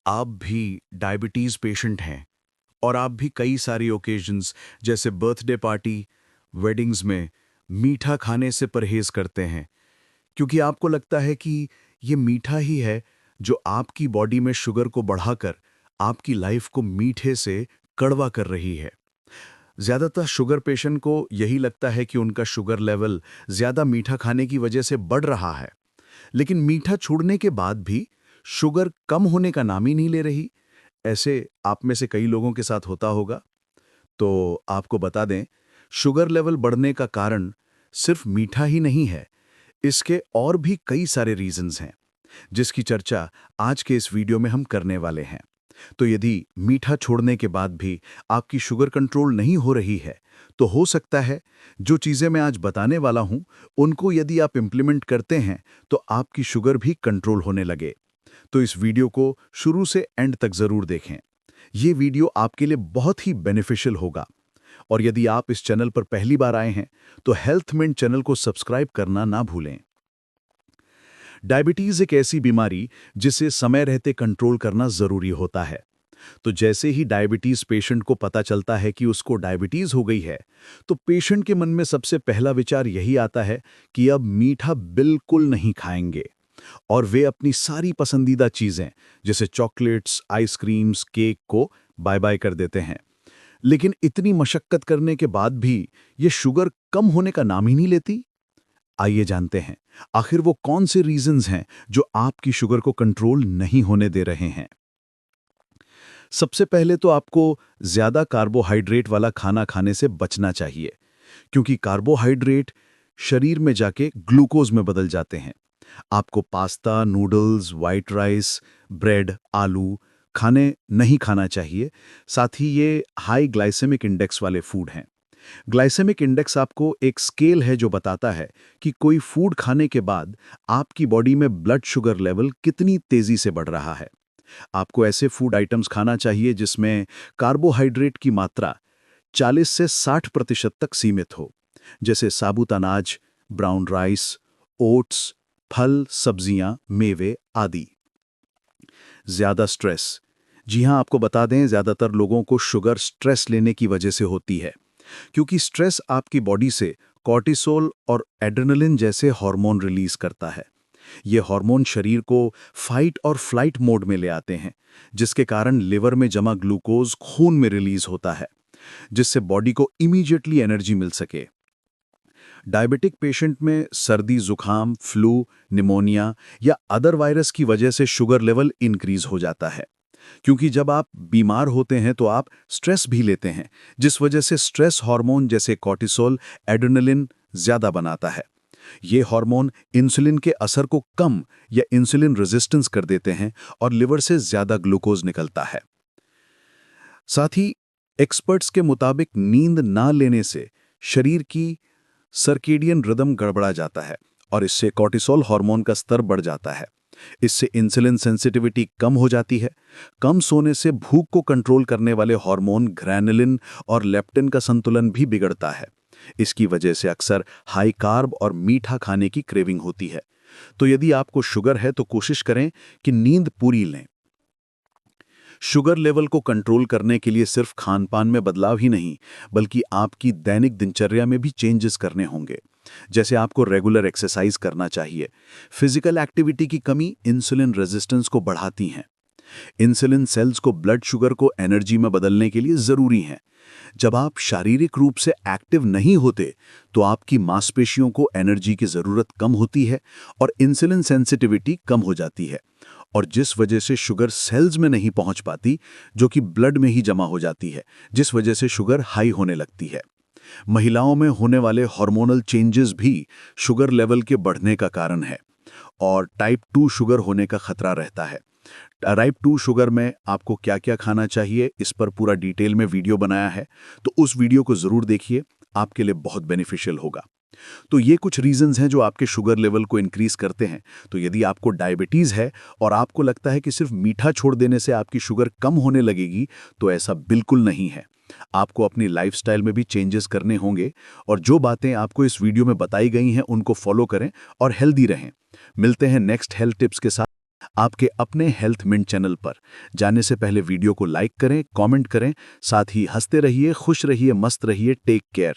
आप भी diabetes patient हैं और आप भी कई सारी ओकेजन्स जैसे बर्थडे पार्टी, वेडिंग्स में मीठा खाने से परहेज़ करते हैं क्योंकि आपको लगता है कि ये मीठा ही है जो आपकी बॉडी में शुगर को बढ़ाकर आपकी लाइफ को मीठे से कड़वा कर रही है। ज़्यादातर शुगर पेशेंट को यही लगता है कि उनका शुगर लेवल ज़्यादा मीठा खाने की वजह से बढ़ रहा है, लेकिन मीठा छोड़ने के बाद भी शुगर कम होने का नाम ही नहीं ले रही। ऐसे आप में से कई लोगों के साथ होता होगा। तो आपको बता दें, शुगर लेवल बढ़ने का कारण सिर्फ मीठा ही नहीं है, इसके और भी कई सारे रीजंस हैं, जिसकी चर्चा आज के इस वीडियो में हम करने वाले हैं। तो यदि मीठा छोड़ने के बाद भी आपकी शुगर कंट्रोल नहीं हो रही है, तो हो सकता है जो चीज़ें मैं आज बताने वाला हूं, उनको यदि आप इम्प्लीमेंट करते हैं, तो आपकी शुगर भी कंट्रोल होने लगे। तो इस वीडियो को शुरू से एंड तक ज़रूर देखें। ये वीडियो आपके लिए बहुत ही बेनिफिशियल होगा। और यदि आप इस चैनल पर पहली बार आए हैं, तो हेल्थ मिनट चैनल को सब्सक्राइब करना ना भूलें। डायबिटीज़ एक ऐसी बीमारी जिसे समय रहते कंट्रोल करना ज़रूरी होता है। तो जैसे ही डायबिटीज़ पेशेंट को पता चलता है कि उसको डायबिटीज़ हो गई है, तो पेशेंट के मन में सबसे पहला विचार यही आता है कि अब मीठा बिल्कुल नहीं खाएंगे और वे अपनी सारी पसंदीदा चीज़ें जैसे चॉकलेट्स, आइसक्रीम्स, केक को बाय बाय कर देते हैं। लेकिन इतनी मशक्कत करने के बाद भी ये शुगर कम होने का नाम ही नहीं लेती। आइए जानते हैं, आखिर वो कौन से रीजंस हैं जो आपकी शुगर को कंट्रोल नहीं होने दे रहे हैं। सबसे पहले तो आपको ज़्यादा कार्बोहाइड्रेट वाला खाना खाने से बचना चाहिए, क्योंकि कार्बोहाइड्रेट शरीर में जाके ग्लूकोज में बदल जाते हैं। आपको pasta, noodles, white rice, bread, आलू नहीं खाना चाहिए। साथ ही ये हाई ग्लाइसेमिक इंडेक्स वाले फूड हैं। ग्लाइसेमिक इंडेक्स आपको एक स्केल है जो बताता है कि कोई फूड खाने के बाद आपकी बॉडी में ब्लड शुगर लेवल कितनी तेजी से बढ़ रहा है। आपको ऐसे फूड आइटम्स खाना चाहिए जिसमें कार्बोहाइड्रेट की मात्रा 40 से 60% तक सीमित हो, जैसे साबुत अनाज, ब्राउन राइस, ओट्स, फल, सब्जियां, मेवे आदि। ज्यादा स्ट्रेस, जी हां, आपको बता दें, ज्यादातर लोगों को शुगर स्ट्रेस लेने की वजह से होती है, क्योंकि स्ट्रेस आपकी बॉडी से कॉर्टिसोल और एड्रेनलिन जैसे हार्मोन रिलीज करता है। ये हार्मोन शरीर को फाइट और फ्लाइट मोड में ले आते हैं, जिसके कारण लिवर में जमा ग्लूकोज खून में रिलीज होता है, जिससे बॉडी को इमीडिएटली एनर्जी मिल सके। डायबिटिक पेशेंट में सर्दी, जुकाम, फ्लू, निमोनिया या अदर वायरस की वजह से शुगर लेवल इंक्रीज हो जाता है, क्योंकि जब आप बीमार होते हैं तो आप स्ट्रेस भी लेते हैं, जिस वजह से स्ट्रेस हार्मोन जैसे कॉर्टिसोल, एड्रेनलिन ज्यादा बनाता है। ये हार्मोन इंसुलिन के असर को कम या इंसुलिन रेजिस्टेंस कर देते हैं और लिवर से ज्यादा ग्लूकोज निकलता है। साथ ही एक्सपर्ट्स के मुताबिक नींद ना लेने से शरीर की सर्केडियन रिदम गड़बड़ा जाता है और इससे कॉर्टिसोल हार्मोन का स्तर बढ़ जाता है। इससे इंसुलिन सेंसिटिविटी कम हो जाती है। कम सोने से भूख को कंट्रोल करने वाले हार्मोन ग्रैनुलिन और लेप्टिन का संतुलन भी बिगड़ता है। इसकी वजह से अक्सर हाई कार्ब और मीठा खाने की क्रेविंग होती है। तो यदि आपको शुगर है तो कोशिश करें कि नींद पूरी लें। शुगर लेवल को कंट्रोल करने के लिए सिर्फ खान-पान में बदलाव ही नहीं, बल्कि आपकी दैनिक दिनचर्या में भी चेंजेस करने होंगे। जैसे आपको रेगुलर एक्सरसाइज करना चाहिए। फिजिकल एक्टिविटी की कमी इंसुलिन रेजिस्टेंस को बढ़ाती हैं। इंसुलिन सेल्स को ब्लड शुगर को एनर्जी में बदलने के लिए जरूरी हैं। जब आप शारीरिक रूप से एक्टिव नहीं होते, तो आपकी मांसपेशियों को एनर्जी की जरूरत कम होती है और इंसुलिन सेंसिटिविटी कम हो जाती है, और जिस वजह से शुगर सेल्स में नहीं पहुंच पाती, जो कि ब्लड में ही जमा हो जाती है, जिस वजह से शुगर हाई होने लगती है। महिलाओं में होने वाले हार्मोनल चेंजेस भी शुगर लेवल के बढ़ने का कारण है और टाइप 2 शुगर होने का खतरा रहता है। टाइप 2 शुगर में आपको क्या क्या खाना चाहिए, इस पर पूरा डिटेल में वीडियो बनाया है, तो उस वीडियो को जरूर देखिए, आपके लिए बहुत बेनिफिशियल होगा। तो ये कुछ रीजंस हैं जो आपके शुगर लेवल को इंक्रीज करते हैं। तो यदि आपको डायबिटीज है और आपको लगता है कि सिर्फ मीठा छोड़ देने से आपकी शुगर कम होने लगेगी, तो ऐसा बिल्कुल नहीं है। आपको अपनी लाइफस्टाइल में भी चेंजेस करने होंगे, और जो बातें आपको इस वीडियो में बताई गई हैं उनको फॉलो करें और हेल्दी रहें। मिलते हैं नेक्स्ट हेल्थ टिप्स के साथ। आपके अपने हेल्थ मिंट चैनल पर। जाने से पहले वीडियो को लाइक करें, कमेंट करें, साथ ही हंसते रहिए, खुश रहिए, मस्त रहिए। Take care.